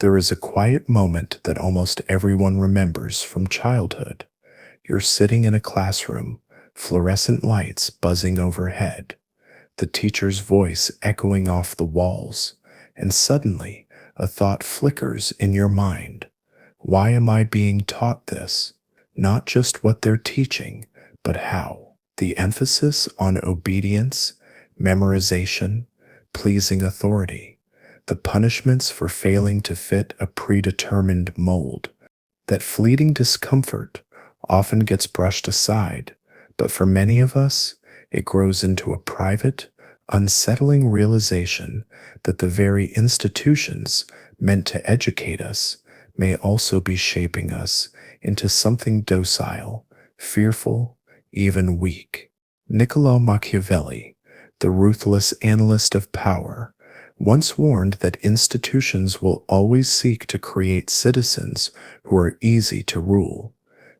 There is a quiet moment that almost everyone remembers from childhood. You're sitting in a classroom, fluorescent lights buzzing overhead, the teacher's voice echoing off the walls, and suddenly a thought flickers in your mind. Why am I being taught this? Not just what they're teaching, but how. The emphasis on obedience, memorization, pleasing authority, the punishments for failing to fit a predetermined mold. That fleeting discomfort often gets brushed aside, but for many of us, it grows into a private, unsettling realization that the very institutions meant to educate us may also be shaping us into something docile, fearful, even weak. Niccolo Machiavelli, the ruthless analyst of power, once warned that institutions will always seek to create citizens who are easy to rule,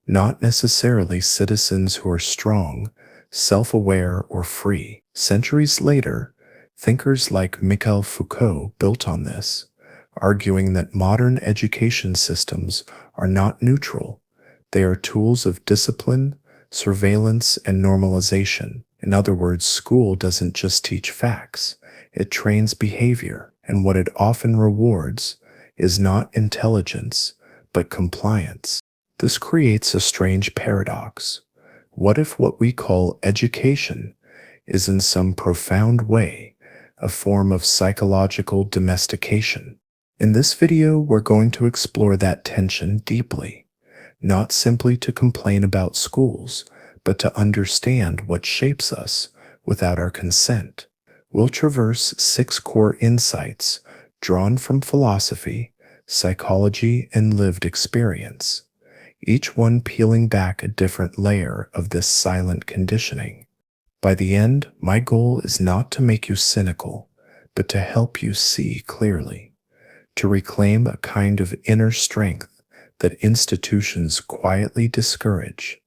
not necessarily citizens who are strong, self-aware, or free. Centuries later, thinkers like Michel Foucault built on this, arguing that modern education systems are not neutral. They are tools of discipline, surveillance, and normalization. In other words, school doesn't just teach facts, it trains behavior, and what it often rewards is not intelligence, but compliance. This creates a strange paradox. What if what we call education is in some profound way a form of psychological domestication? In this video, we're going to explore that tension deeply, not simply to complain about schools, but to understand what shapes us without our consent. We'll traverse 6 core insights drawn from philosophy, psychology, and lived experience, each one peeling back a different layer of this silent conditioning. By the end, my goal is not to make you cynical, but to help you see clearly, to reclaim a kind of inner strength that institutions quietly discourage,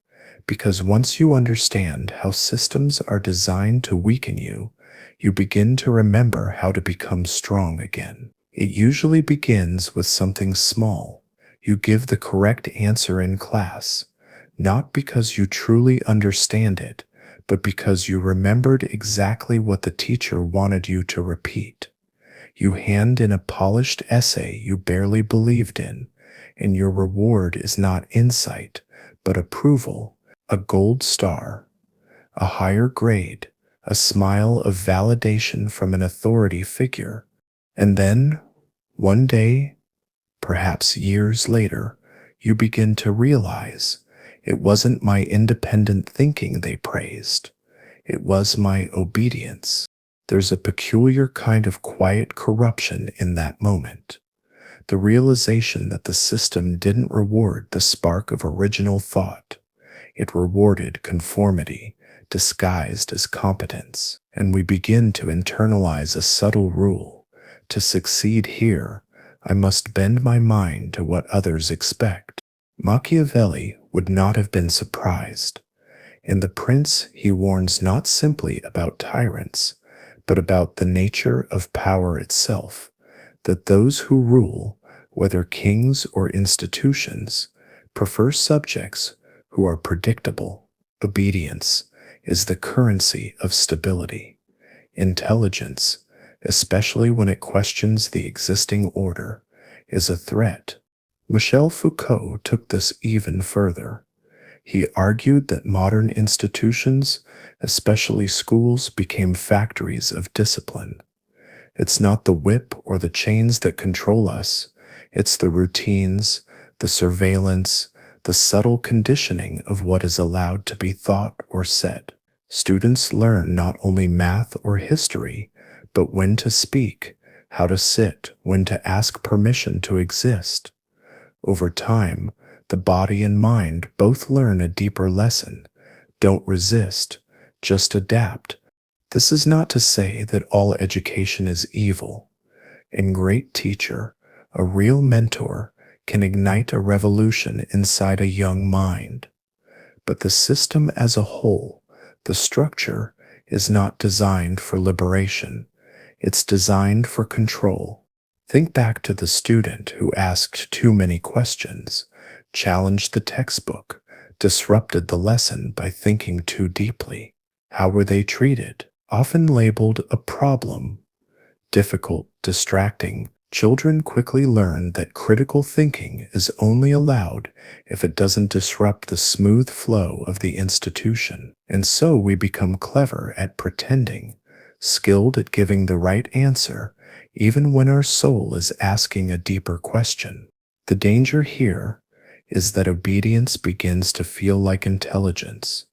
because once you understand how systems are designed to weaken you, you begin to remember how to become strong again. It usually begins with something small. You give the correct answer in class, not because you truly understand it, but because you remembered exactly what the teacher wanted you to repeat. You hand in a polished essay you barely believed in, and your reward is not insight, but approval, a gold star, a higher grade, a smile of validation from an authority figure. And then, one day, perhaps years later, you begin to realize it wasn't my independent thinking they praised. It was my obedience. There's a peculiar kind of quiet corruption in that moment. The realization that the system didn't reward the spark of original thought. It rewarded conformity, disguised as competence. And we begin to internalize a subtle rule. To succeed here, I must bend my mind to what others expect. Machiavelli would not have been surprised. In The Prince, he warns not simply about tyrants, but about the nature of power itself, that those who rule, whether kings or institutions, prefer subjects who are predictable. Obedience is the currency of stability. Intelligence, especially when it questions the existing order, is a threat. Michel Foucault took this even further. He argued that modern institutions, especially schools, became factories of discipline. It's not the whip or the chains that control us, it's the routines, the surveillance, the subtle conditioning of what is allowed to be thought or said. Students learn not only math or history, but when to speak, how to sit, when to ask permission to exist. Over time, the body and mind both learn a deeper lesson. Don't resist, just adapt. This is not to say that all education is evil. A great teacher, a real mentor, can ignite a revolution inside a young mind. But the system as a whole, the structure, is not designed for liberation. It's designed for control. Think back to the student who asked too many questions, challenged the textbook, disrupted the lesson by thinking too deeply. How were they treated? Often labeled a problem, difficult, distracting. Children quickly learn that critical thinking is only allowed if it doesn't disrupt the smooth flow of the institution. And so we become clever at pretending, skilled at giving the right answer, even when our soul is asking a deeper question. The danger here is that obedience begins to feel like intelligence.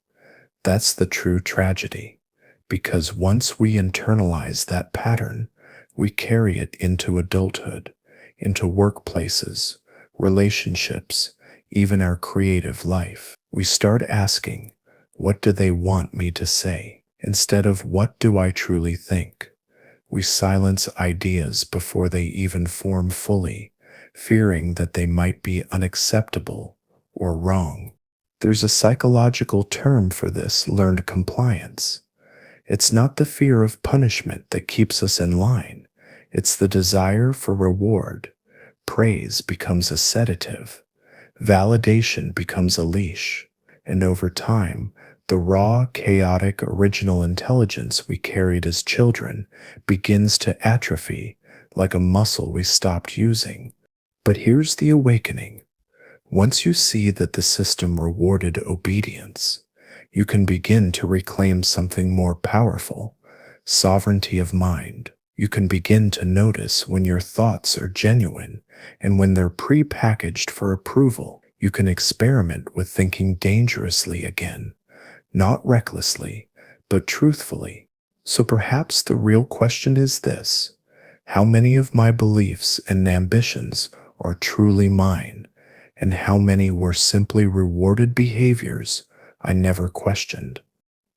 That's the true tragedy, because once we internalize that pattern, we carry it into adulthood, into workplaces, relationships, even our creative life. We start asking, what do they want me to say? Instead of what do I truly think? We silence ideas before they even form fully, fearing that they might be unacceptable or wrong. There's a psychological term for this: learned compliance. It's not the fear of punishment that keeps us in line. It's the desire for reward. Praise becomes a sedative. Validation becomes a leash. And over time, the raw, chaotic, original intelligence we carried as children begins to atrophy like a muscle we stopped using. But here's the awakening. Once you see that the system rewarded obedience, you can begin to reclaim something more powerful: sovereignty of mind. You can begin to notice when your thoughts are genuine and when they're pre-packaged for approval. You can experiment with thinking dangerously again, not recklessly, but truthfully. So perhaps the real question is this: how many of my beliefs and ambitions are truly mine, and how many were simply rewarded behaviors I never questioned?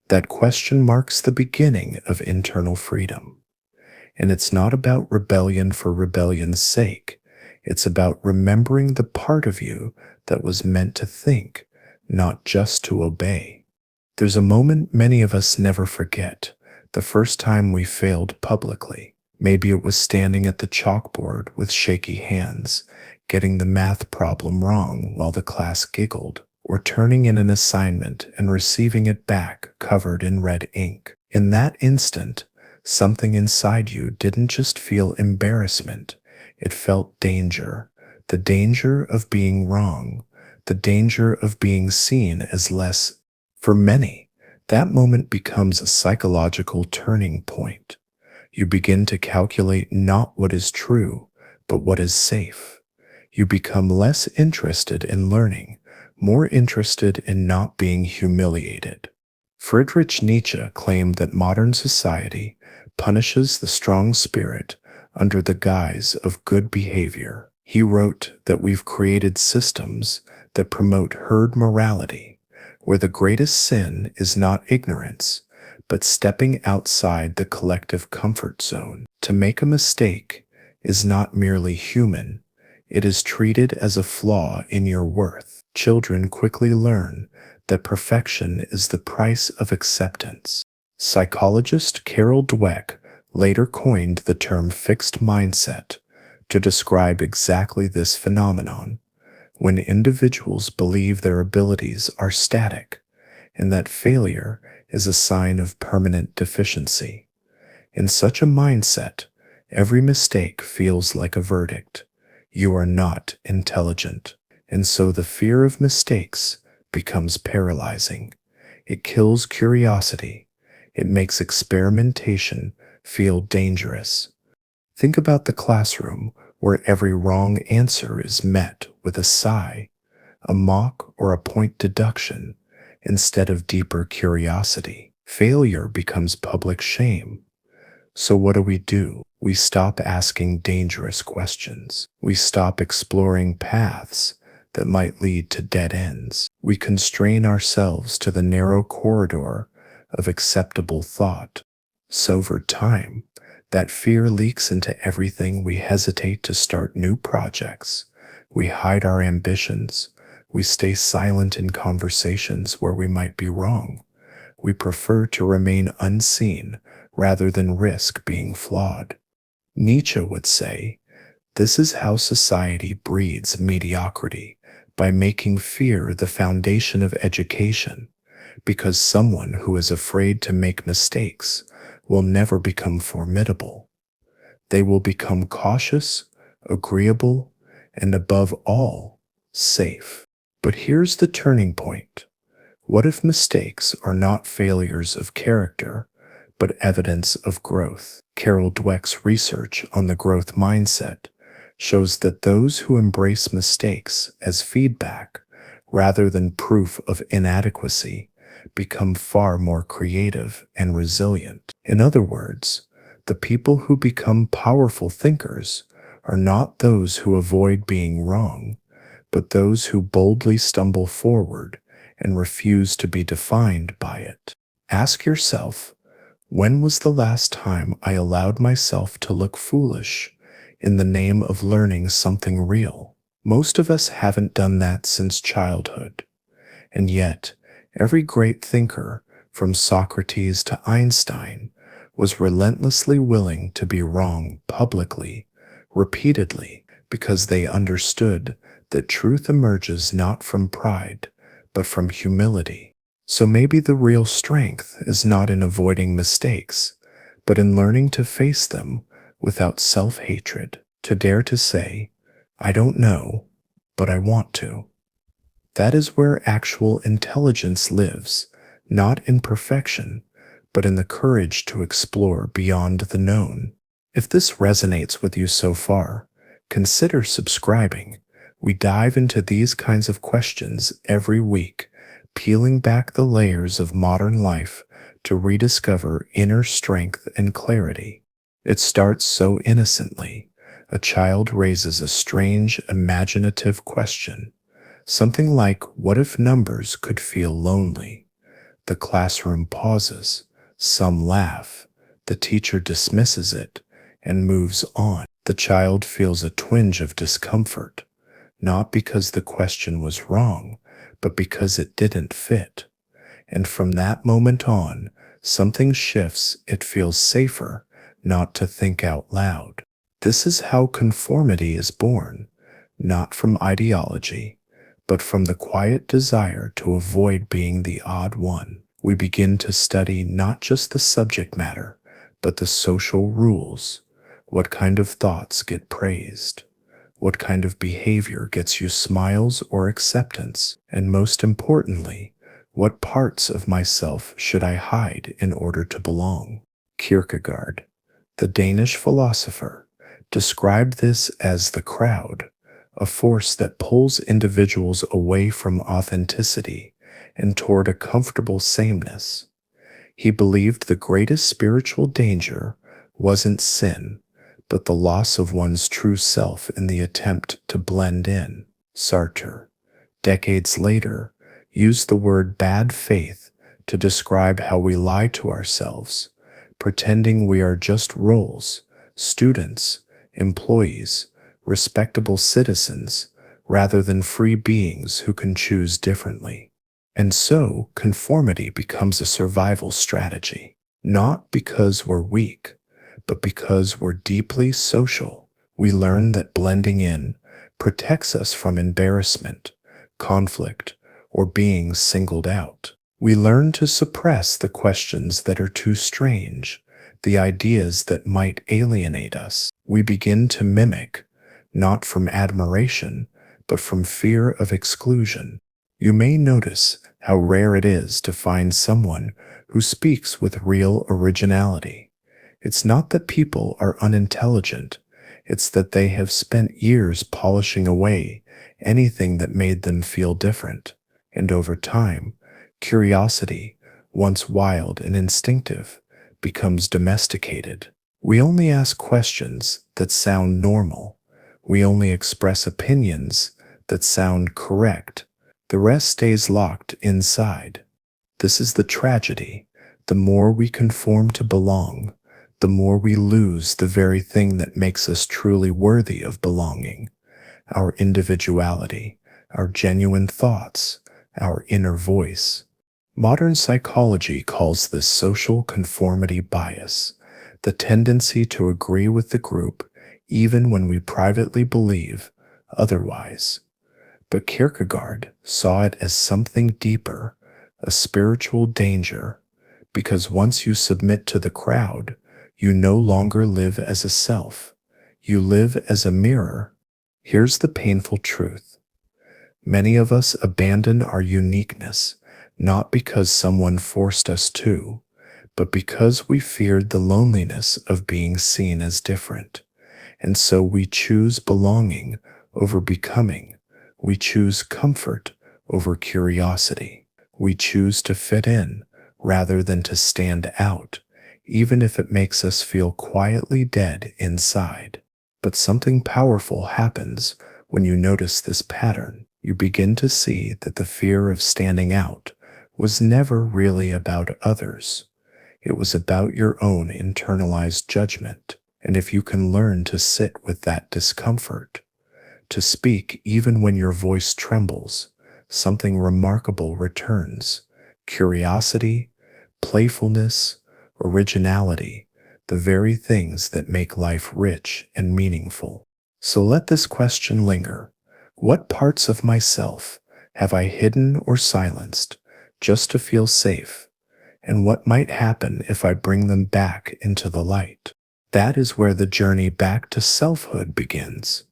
That question marks the beginning of internal freedom. And it's not about rebellion for rebellion's sake. It's about remembering the part of you that was meant to think, not just to obey. There's a moment many of us never forget: the first time we failed publicly. Maybe it was standing at the chalkboard with shaky hands, getting the math problem wrong while the class giggled, or turning in an assignment and receiving it back covered in red ink. In that instant, something inside you didn't just feel embarrassment, it felt danger. The danger of being wrong, the danger of being seen as less. For many, that moment becomes a psychological turning point. You begin to calculate not what is true, but what is safe. You become less interested in learning, more interested in not being humiliated. Friedrich Nietzsche claimed that modern society punishes the strong spirit under the guise of good behavior. He wrote that we've created systems that promote herd morality, where the greatest sin is not ignorance, but stepping outside the collective comfort zone. To make a mistake is not merely human, it is treated as a flaw in your worth. Children quickly learn that perfection is the price of acceptance. Psychologist Carol Dweck later coined the term fixed mindset to describe exactly this phenomenon: when individuals believe their abilities are static and that failure is a sign of permanent deficiency. In such a mindset, every mistake feels like a verdict: you are not intelligent. And so the fear of mistakes becomes paralyzing. It kills curiosity. It makes experimentation feel dangerous. Think about the classroom where every wrong answer is met with a sigh, a mock, or a point deduction instead of deeper curiosity. Failure becomes public shame. So what do? We stop asking dangerous questions. We stop exploring paths that might lead to dead ends. We constrain ourselves to the narrow corridor of acceptable thought. So over time, that fear leaks into everything. We hesitate to start new projects. We hide our ambitions. We stay silent in conversations where we might be wrong. We prefer to remain unseen rather than risk being flawed. Nietzsche would say, This is how society breeds mediocrity, by making fear the foundation of education, because someone who is afraid to make mistakes will never become formidable. They will become cautious, agreeable, and above all, safe. But here's the turning point. What if mistakes are not failures of character, but evidence of growth? Carol Dweck's research on the growth mindset shows that those who embrace mistakes as feedback rather than proof of inadequacy become far more creative and resilient. In other words, the people who become powerful thinkers are not those who avoid being wrong, but those who boldly stumble forward and refuse to be defined by it. Ask yourself, when was the last time I allowed myself to look foolish in the name of learning something real? Most of us haven't done that since childhood. And yet, every great thinker, from Socrates to Einstein, was relentlessly willing to be wrong publicly, repeatedly, because they understood that truth emerges not from pride, but from humility. So maybe the real strength is not in avoiding mistakes, but in learning to face them without self-hatred, to dare to say, I don't know, but I want to. That is where actual intelligence lives, not in perfection, but in the courage to explore beyond the known. If this resonates with you so far, consider subscribing. We dive into these kinds of questions every week, peeling back the layers of modern life to rediscover inner strength and clarity. It starts so innocently. A child raises a strange, imaginative question. Something like, what if numbers could feel lonely? The classroom pauses. Some laugh. The teacher dismisses it and moves on. The child feels a twinge of discomfort, not because the question was wrong, but because it didn't fit. And from that moment on, something shifts. It feels safer not to think out loud. This is how conformity is born, not from ideology, but from the quiet desire to avoid being the odd one. We begin to study not just the subject matter, but the social rules. What kind of thoughts get praised? What kind of behavior gets you smiles or acceptance? And most importantly, what parts of myself should I hide in order to belong? Kierkegaard, the Danish philosopher, described this as the crowd, a force that pulls individuals away from authenticity and toward a comfortable sameness. He believed the greatest spiritual danger wasn't sin, but the loss of one's true self in the attempt to blend in. Sartre, decades later, used the word bad faith to describe how we lie to ourselves, pretending we are just roles, students, employees, respectable citizens, rather than free beings who can choose differently. And so, conformity becomes a survival strategy, not because we're weak, but because we're deeply social. We learn that blending in protects us from embarrassment, conflict, or being singled out. We learn to suppress the questions that are too strange, the ideas that might alienate us. We begin to mimic, not from admiration, but from fear of exclusion. You may notice how rare it is to find someone who speaks with real originality. It's not that people are unintelligent, it's that they have spent years polishing away anything that made them feel different. And over time, curiosity, once wild and instinctive, becomes domesticated. We only ask questions that sound normal. We only express opinions that sound correct. The rest stays locked inside. This is the tragedy. The more we conform to belong, the more we lose the very thing that makes us truly worthy of belonging: our individuality, our genuine thoughts, our inner voice. Modern psychology calls this social conformity bias, the tendency to agree with the group even when we privately believe otherwise. But Kierkegaard saw it as something deeper, a spiritual danger, because once you submit to the crowd, you no longer live as a self. You live as a mirror. Here's the painful truth. Many of us abandon our uniqueness, not because someone forced us to, but because we feared the loneliness of being seen as different. And so we choose belonging over becoming. We choose comfort over curiosity. We choose to fit in rather than to stand out, even if it makes us feel quietly dead inside. But something powerful happens when you notice this pattern. You begin to see that the fear of standing out was never really about others. It was about your own internalized judgment. And if you can learn to sit with that discomfort, to speak even when your voice trembles, something remarkable returns. Curiosity, playfulness, originality, the very things that make life rich and meaningful. So let this question linger. What parts of myself have I hidden or silenced just to feel safe? And what might happen if I bring them back into the light? That is where the journey back to selfhood begins.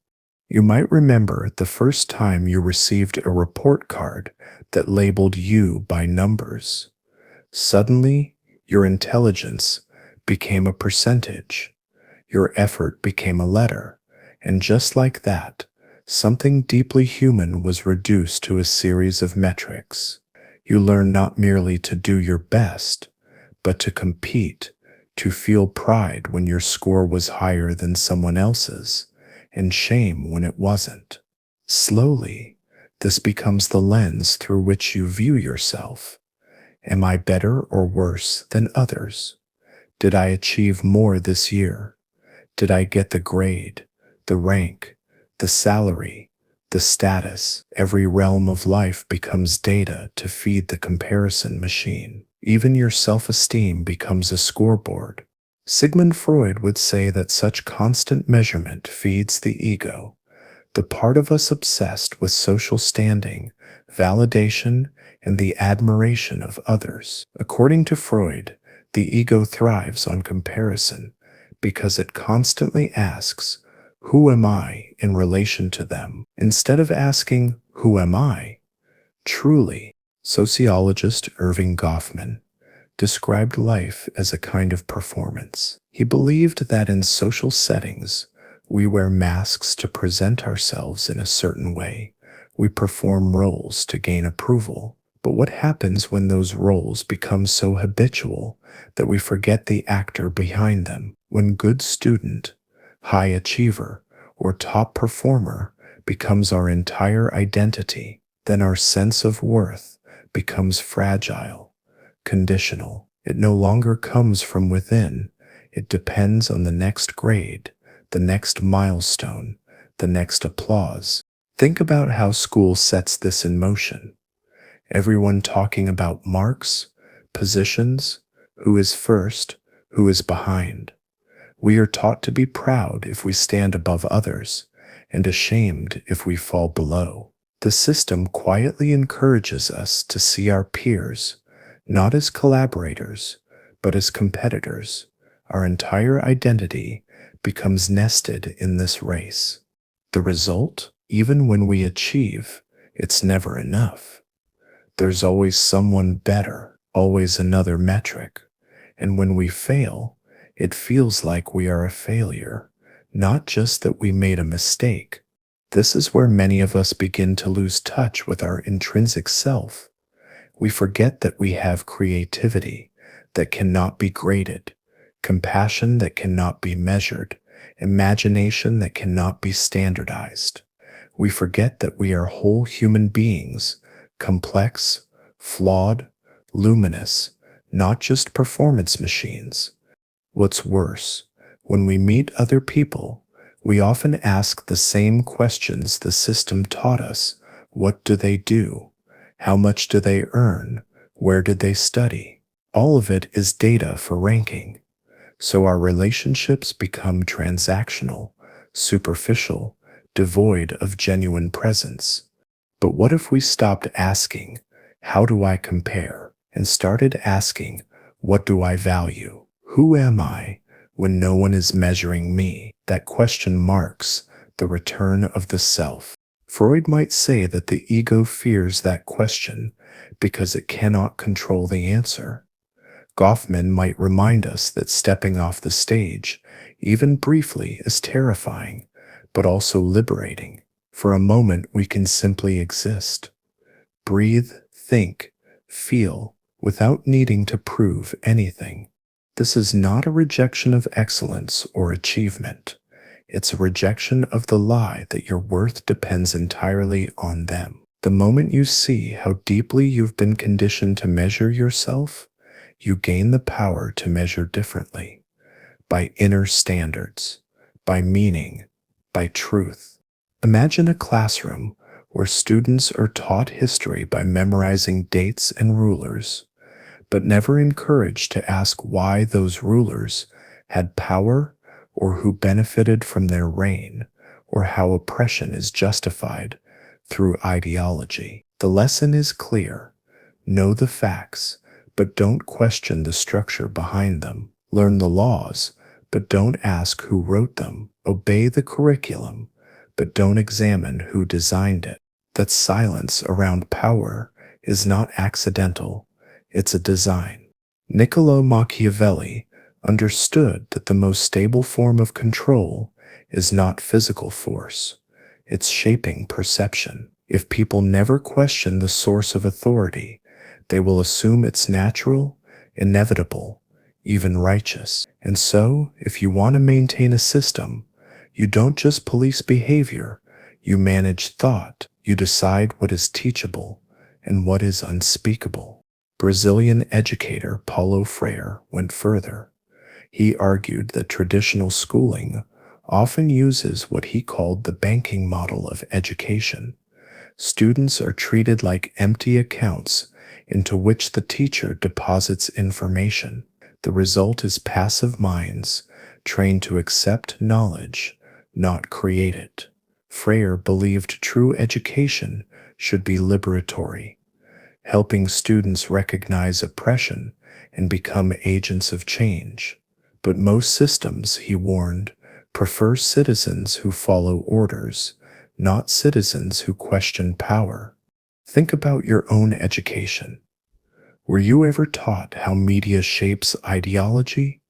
You might remember the first time you received a report card that labeled you by numbers. Suddenly, your intelligence became a percentage. Your effort became a letter. And just like that, something deeply human was reduced to a series of metrics. You learn not merely to do your best, but to compete, to feel pride when your score was higher than someone else's, and shame when it wasn't. Slowly, this becomes the lens through which you view yourself. Am I better or worse than others? Did I achieve more this year? Did I get the grade, the rank, the salary, the status? Every realm of life becomes data to feed the comparison machine. Even your self-esteem becomes a scoreboard. Sigmund Freud would say that such constant measurement feeds the ego, the part of us obsessed with social standing, validation, and the admiration of others. According to Freud, the ego thrives on comparison because it constantly asks, "Who am I in relation to them?" instead of asking, "Who am I truly?" Sociologist Irving Goffman described life as a kind of performance. He believed that in social settings, we wear masks to present ourselves in a certain way. We perform roles to gain approval. But what happens when those roles become so habitual that we forget the actor behind them? When good student, high achiever, or top performer becomes our entire identity, then our sense of worth becomes fragile, conditional. It no longer comes from within. It depends on the next grade, the next milestone, the next applause. Think about how school sets this in motion. Everyone talking about marks, positions, who is first, who is behind. We are taught to be proud if we stand above others, and ashamed if we fall below. The system quietly encourages us to see our peers, not as collaborators, but as competitors. Our entire identity becomes nested in this race. The result, even when we achieve, it's never enough. There's always someone better, always another metric. And when we fail, it feels like we are a failure, not just that we made a mistake. This is where many of us begin to lose touch with our intrinsic self. We forget that we have creativity that cannot be graded, compassion that cannot be measured, imagination that cannot be standardized. We forget that we are whole human beings, complex, flawed, luminous, not just performance machines. What's worse, when we meet other people, we often ask the same questions the system taught us. What do they do? How much do they earn? Where did they study? All of it is data for ranking. So our relationships become transactional, superficial, devoid of genuine presence. But what if we stopped asking, how do I compare, and started asking, what do I value? Who am I when no one is measuring me? That question marks the return of the self. Freud might say that the ego fears that question because it cannot control the answer. Goffman might remind us that stepping off the stage, even briefly, is terrifying, but also liberating. For a moment, we can simply exist, breathe, think, feel, without needing to prove anything. This is not a rejection of excellence or achievement. It's a rejection of the lie that your worth depends entirely on them. The moment you see how deeply you've been conditioned to measure yourself, you gain the power to measure differently, by inner standards, by meaning, by truth. Imagine a classroom where students are taught history by memorizing dates and rulers, but never encouraged to ask why those rulers had power or who benefited from their reign, or how oppression is justified through ideology. The lesson is clear. Know the facts, but don't question the structure behind them. Learn the laws, but don't ask who wrote them. Obey the curriculum, but don't examine who designed it. That silence around power is not accidental, it's a design. Niccolo Machiavelli understood that the most stable form of control is not physical force, it's shaping perception. If people never question the source of authority, they will assume it's natural, inevitable, even righteous. And so, if you want to maintain a system, you don't just police behavior, you manage thought. You decide what is teachable and what is unspeakable. Brazilian educator Paulo Freire went further. He argued that traditional schooling often uses what he called the banking model of education. Students are treated like empty accounts into which the teacher deposits information. The result is passive minds trained to accept knowledge, not create it. Freire believed true education should be liberatory, helping students recognize oppression and become agents of change. But most systems, he warned, prefer citizens who follow orders, not citizens who question power. Think about your own education. Were you ever taught how media shapes ideology?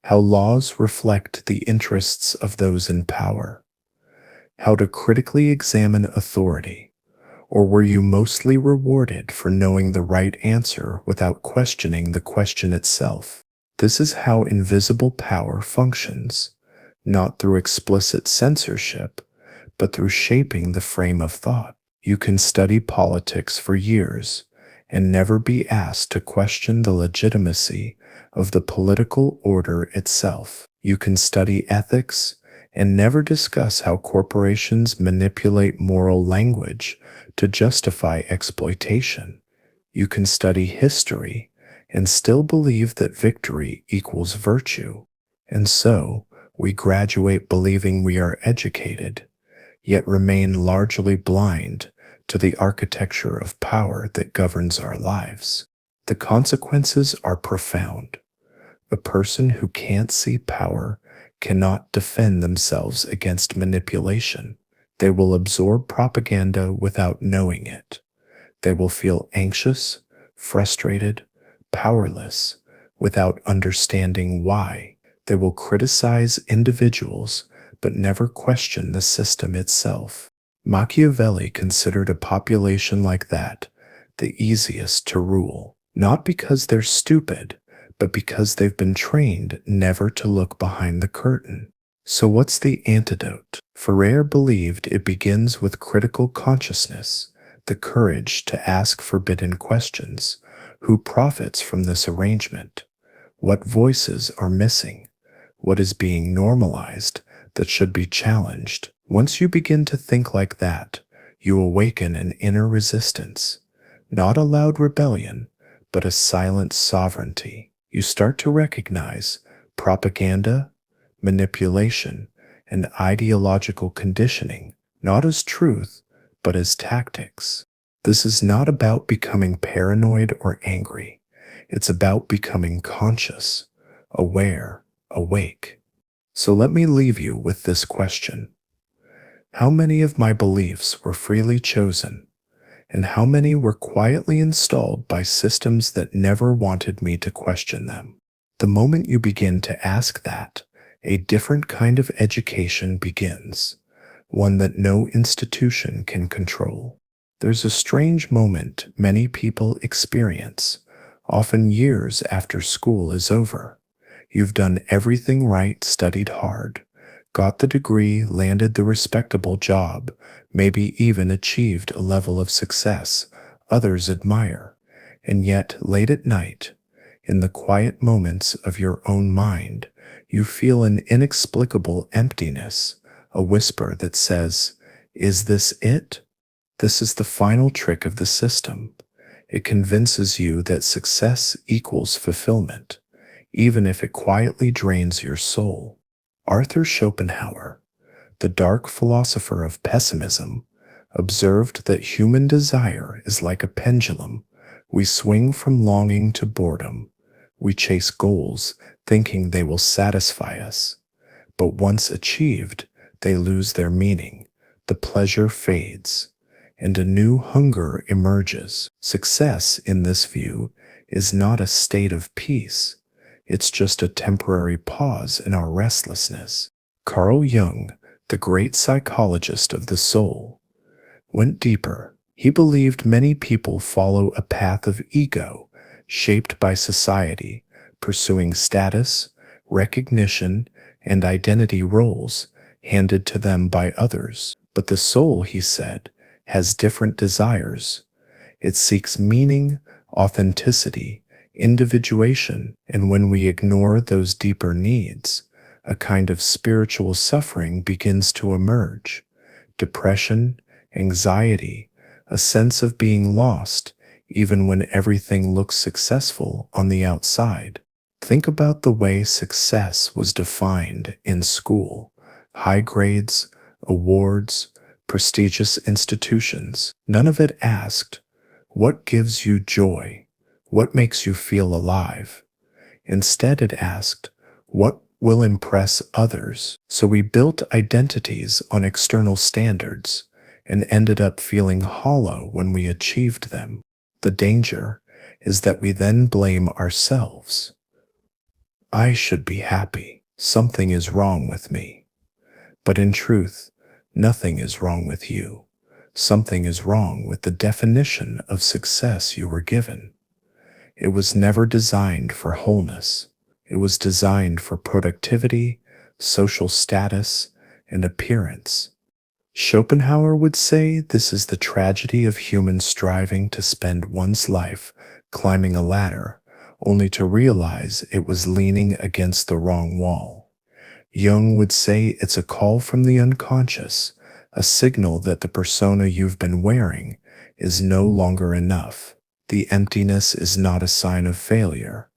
How laws reflect the interests of those in power? How to critically examine authority? Or were you mostly rewarded for knowing the right answer without questioning the question itself? This is how invisible power functions, not through explicit censorship, but through shaping the frame of thought. You can study politics for years and never be asked to question the legitimacy of the political order itself. You can study ethics and never discuss how corporations manipulate moral language to justify exploitation. You can study history and still believe that victory equals virtue. And so, we graduate believing we are educated, yet remain largely blind to the architecture of power that governs our lives. The consequences are profound. A person who can't see power cannot defend themselves against manipulation. They will absorb propaganda without knowing it. They will feel anxious, frustrated, powerless, without understanding why. They will criticize individuals, but never question the system itself. Machiavelli considered a population like that the easiest to rule, not because they're stupid, but because they've been trained never to look behind the curtain. So what's the antidote? Freire believed it begins with critical consciousness, the courage to ask forbidden questions. Who profits from this arrangement? What voices are missing? What is being normalized that should be challenged? Once you begin to think like that, you awaken an inner resistance, not a loud rebellion, but a silent sovereignty. You start to recognize propaganda, manipulation, and ideological conditioning, not as truth, but as tactics. This is not about becoming paranoid or angry. It's about becoming conscious, aware, awake. So let me leave you with this question. How many of my beliefs were freely chosen, and how many were quietly installed by systems that never wanted me to question them? The moment you begin to ask that, a different kind of education begins, one that no institution can control. There's a strange moment many people experience, often years after school is over. You've done everything right, studied hard, got the degree, landed the respectable job, maybe even achieved a level of success others admire. And yet, late at night, in the quiet moments of your own mind, you feel an inexplicable emptiness, a whisper that says, "Is this it?" This is the final trick of the system. It convinces you that success equals fulfillment, even if it quietly drains your soul. Arthur Schopenhauer, the dark philosopher of pessimism, observed that human desire is like a pendulum. We swing from longing to boredom. We chase goals, thinking they will satisfy us. But once achieved, they lose their meaning. The pleasure fades, and a new hunger emerges. Success, in this view, is not a state of peace. It's just a temporary pause in our restlessness. Carl Jung, the great psychologist of the soul, went deeper. He believed many people follow a path of ego, shaped by society, pursuing status, recognition, and identity roles handed to them by others. But the soul, he said, has different desires. It seeks meaning, authenticity, individuation, and when we ignore those deeper needs, a kind of spiritual suffering begins to emerge. Depression, anxiety, a sense of being lost, even when everything looks successful on the outside. Think about the way success was defined in school. High grades, awards, prestigious institutions. None of it asked, what gives you joy? What makes you feel alive? Instead, it asked, what will impress others? So we built identities on external standards and ended up feeling hollow when we achieved them. The danger is that we then blame ourselves. I should be happy. Something is wrong with me. But in truth, nothing is wrong with you. Something is wrong with the definition of success you were given. It was never designed for wholeness. It was designed for productivity, social status, and appearance. Schopenhauer would say this is the tragedy of human striving to spend one's life climbing a ladder, only to realize it was leaning against the wrong wall. Jung would say it's a call from the unconscious, a signal that the persona you've been wearing is no longer enough. The emptiness is not a sign of failure.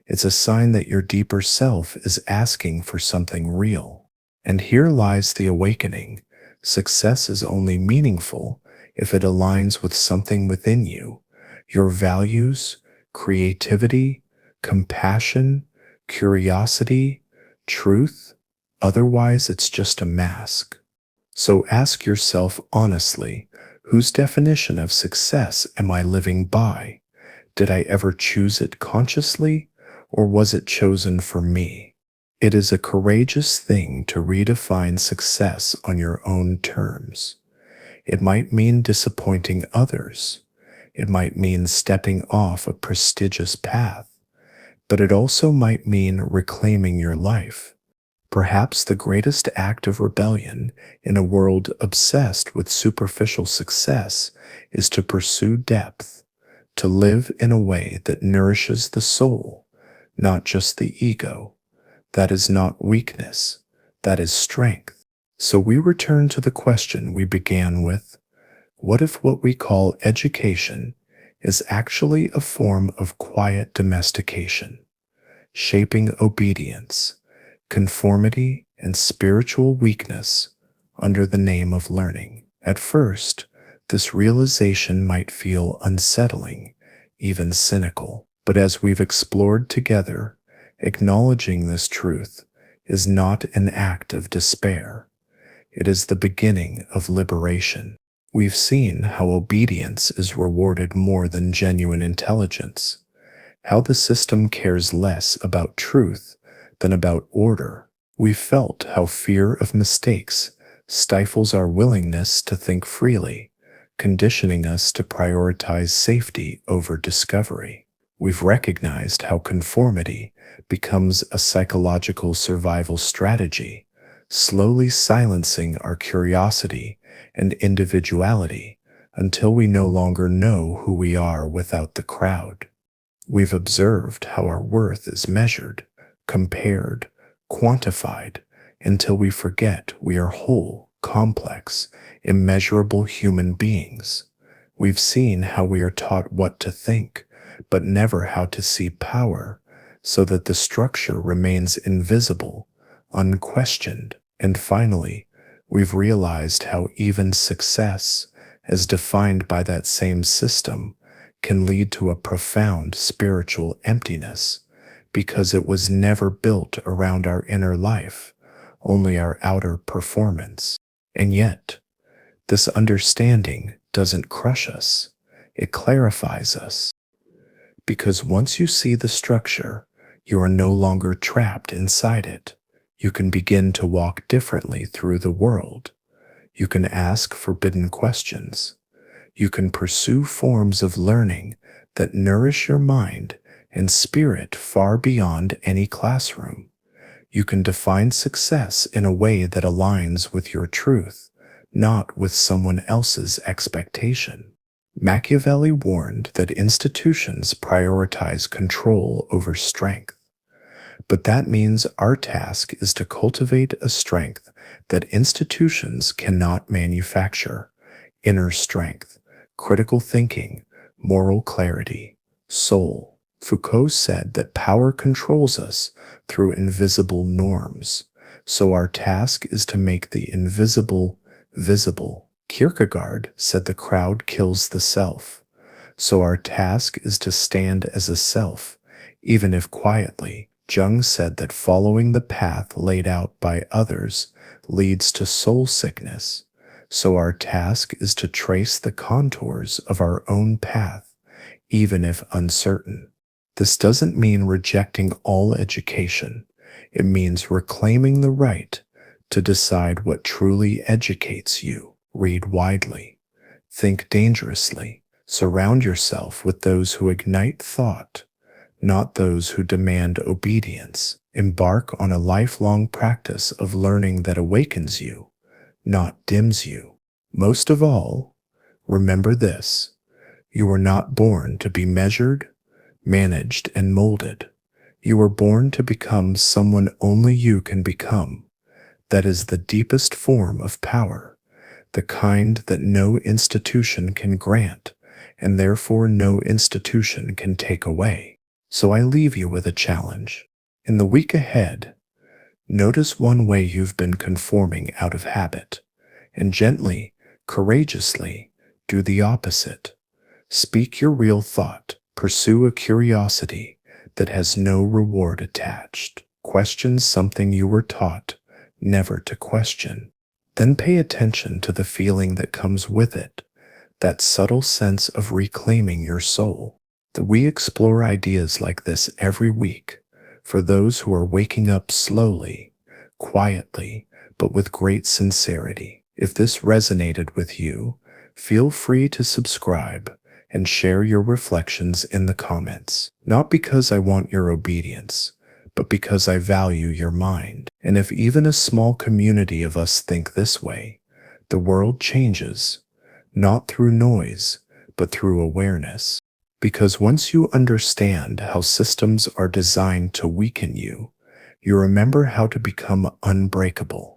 It's a sign that your deeper self is asking for something real. And here lies the awakening. Success is only meaningful if it aligns with something within you. Your values, creativity, compassion, curiosity, truth. Otherwise, it's just a mask. So ask yourself honestly, whose definition of success am I living by? Did I ever choose it consciously, or was it chosen for me? It is a courageous thing to redefine success on your own terms. It might mean disappointing others. It might mean stepping off a prestigious path. But it also might mean reclaiming your life. Perhaps the greatest act of rebellion in a world obsessed with superficial success is to pursue depth, to live in a way that nourishes the soul, not just the ego. That is not weakness, that is strength. So we return to the question we began with. What if what we call education is actually a form of quiet domestication, shaping obedience, conformity, and spiritual weakness under the name of learning. At first, this realization might feel unsettling, even cynical. But as we've explored together, acknowledging this truth is not an act of despair. It is the beginning of liberation. We've seen how obedience is rewarded more than genuine intelligence, how the system cares less about truth than about order. We've felt how fear of mistakes stifles our willingness to think freely, conditioning us to prioritize safety over discovery. We've recognized how conformity becomes a psychological survival strategy, slowly silencing our curiosity and individuality until we no longer know who we are without the crowd. We've observed how our worth is measured, compared, quantified, until we forget we are whole, complex, immeasurable human beings. We've seen how we are taught what to think, but never how to see power, so that the structure remains invisible, unquestioned. And finally, we've realized how even success, as defined by that same system, can lead to a profound spiritual emptiness, because it was never built around our inner life, only our outer performance. And yet, this understanding doesn't crush us, it clarifies us. Because once you see the structure, you are no longer trapped inside it. You can begin to walk differently through the world. You can ask forbidden questions. You can pursue forms of learning that nourish your mind and spirit far beyond any classroom. You can define success in a way that aligns with your truth, not with someone else's expectation. Machiavelli warned that institutions prioritize control over strength. But that means our task is to cultivate a strength that institutions cannot manufacture: inner strength, critical thinking, moral clarity, soul. Foucault said that power controls us through invisible norms, so our task is to make the invisible visible. Kierkegaard said the crowd kills the self, so our task is to stand as a self, even if quietly. Jung said that following the path laid out by others leads to soul sickness, so our task is to trace the contours of our own path, even if uncertain. This doesn't mean rejecting all education. It means reclaiming the right to decide what truly educates you. Read widely, think dangerously, surround yourself with those who ignite thought, not those who demand obedience. Embark on a lifelong practice of learning that awakens you, not dims you. Most of all, remember this: you were not born to be measured, managed, and molded. You were born to become someone only you can become. That is the deepest form of power, the kind that no institution can grant, and therefore no institution can take away. So I leave you with a challenge. In the week ahead, notice one way you've been conforming out of habit, and gently, courageously, do the opposite. Speak your real thought. Pursue a curiosity that has no reward attached. Question something you were taught never to question. Then pay attention to the feeling that comes with it, that subtle sense of reclaiming your soul. That we explore ideas like this every week for those who are waking up slowly, quietly, but with great sincerity. If this resonated with you, feel free to subscribe and share your reflections in the comments. Not because I want your obedience, but because I value your mind. And if even a small community of us think this way, the world changes, not through noise, but through awareness. Because once you understand how systems are designed to weaken you, you remember how to become unbreakable.